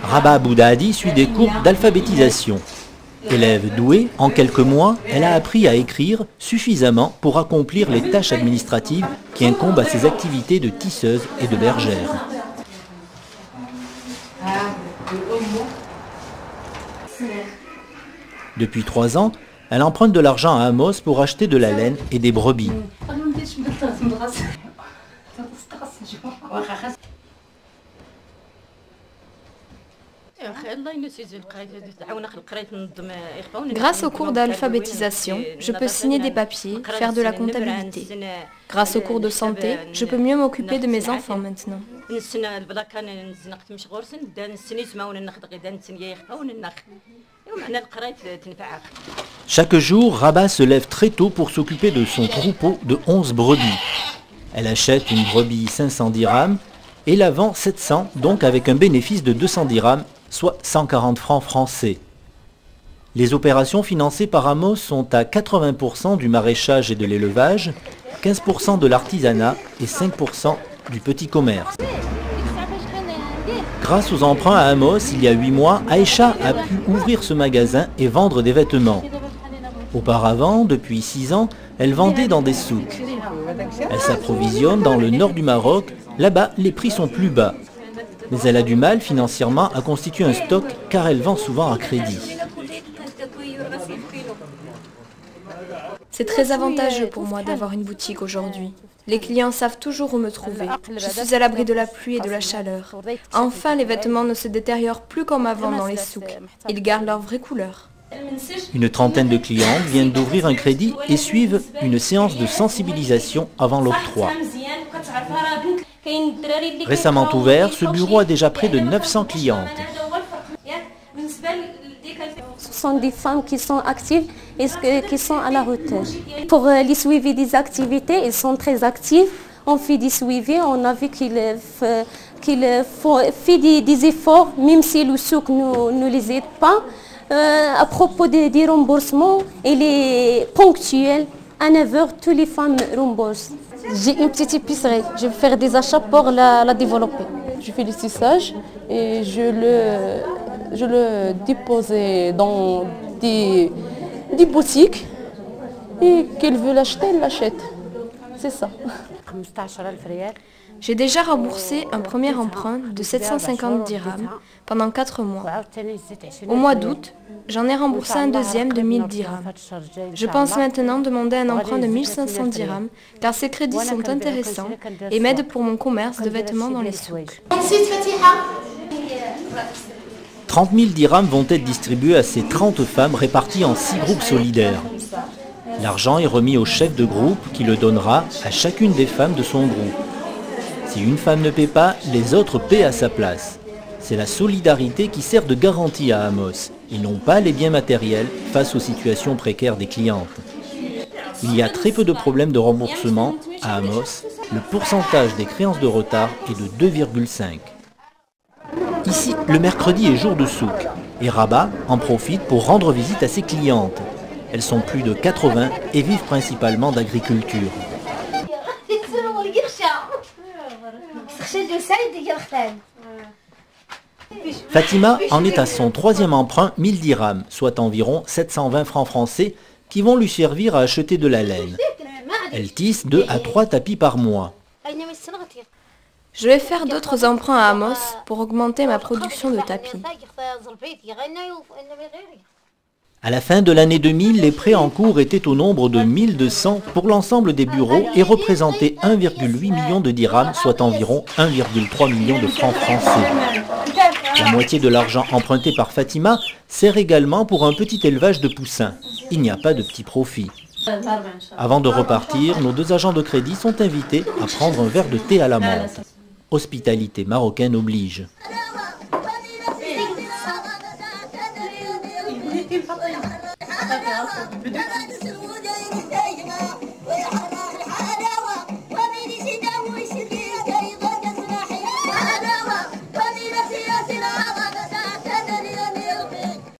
Rabah Boudadi suit des cours d'alphabétisation. Élève douée, en quelques mois, elle a appris à écrire suffisamment pour accomplir les tâches administratives qui incombent à ses activités de tisseuse et de bergère. Depuis 3 ans, elle emprunte de l'argent à Amos pour acheter de la laine et des brebis. Grâce aux cours d'alphabétisation, je peux signer des papiers, faire de la comptabilité. Grâce aux cours de santé, je peux mieux m'occuper de mes enfants maintenant. Chaque jour, Rabah se lève très tôt pour s'occuper de son troupeau de 11 brebis. Elle achète une brebis 500 dirhams et la vend 700, donc avec un bénéfice de 200 dirhams, soit 140 francs français. Les opérations financées par Amos sont à 80% du maraîchage et de l'élevage, 15% de l'artisanat et 5% du petit commerce. Grâce aux emprunts à Amos, il y a 8 mois, Aïcha a pu ouvrir ce magasin et vendre des vêtements. Auparavant, depuis 6 ans, elle vendait dans des souks. Elle s'approvisionne dans le nord du Maroc, là-bas les prix sont plus bas. Mais elle a du mal financièrement à constituer un stock car elle vend souvent à crédit. C'est très avantageux pour moi d'avoir une boutique aujourd'hui. Les clients savent toujours où me trouver. Je suis à l'abri de la pluie et de la chaleur. Enfin, les vêtements ne se détériorent plus comme avant dans les souks. Ils gardent leur vraie couleur. Une trentaine de clients viennent d'ouvrir un crédit et suivent une séance de sensibilisation avant l'octroi. Récemment ouvert, ce bureau a déjà près de 900 clientes. Ce sont des femmes qui sont actives et qui sont à la hauteur. Pour les suivis des activités, ils sont très actifs. On fait des suivis, on a vu qu'ils font des efforts, même si le souk ne les aide pas. À propos des remboursements, il est ponctuel. À 9h, toutes les femmes remboursent. J'ai une petite épicerie. Je vais faire des achats pour la développer. Je fais du tissage et je le dépose dans des boutiques et qu'elle veut l'acheter, elle l'achète. C'est ça. J'ai déjà remboursé un premier emprunt de 750 dirhams pendant 4 mois. Au mois d'août, j'en ai remboursé un deuxième de 1000 dirhams. Je pense maintenant demander un emprunt de 1500 dirhams car ces crédits sont intéressants et m'aident pour mon commerce de vêtements dans les souks. 30 000 dirhams vont être distribués à ces 30 femmes réparties en 6 groupes solidaires. L'argent est remis au chef de groupe qui le donnera à chacune des femmes de son groupe. Si une femme ne paie pas, les autres paient à sa place. C'est la solidarité qui sert de garantie à Amos. Ils n'ont pas les biens matériels face aux situations précaires des clientes. Il y a très peu de problèmes de remboursement à Amos. Le pourcentage des créances de retard est de 2,5. Ici, le mercredi est jour de souk et Rabah en profite pour rendre visite à ses clientes. Elles sont plus de 80 et vivent principalement d'agriculture. Fatima en est à son 3e emprunt 1000 dirhams, soit environ 720 francs français, qui vont lui servir à acheter de la laine. Elle tisse 2 à 3 tapis par mois. Je vais faire d'autres emprunts à Amos pour augmenter ma production de tapis. À la fin de l'année 2000, les prêts en cours étaient au nombre de 1200 pour l'ensemble des bureaux et représentaient 1,8 million de dirhams, soit environ 1,3 million de francs français. La moitié de l'argent emprunté par Fatima sert également pour un petit élevage de poussins. Il n'y a pas de petit profit. Avant de repartir, nos 2 agents de crédit sont invités à prendre un verre de thé à la menthe. Hospitalité marocaine oblige.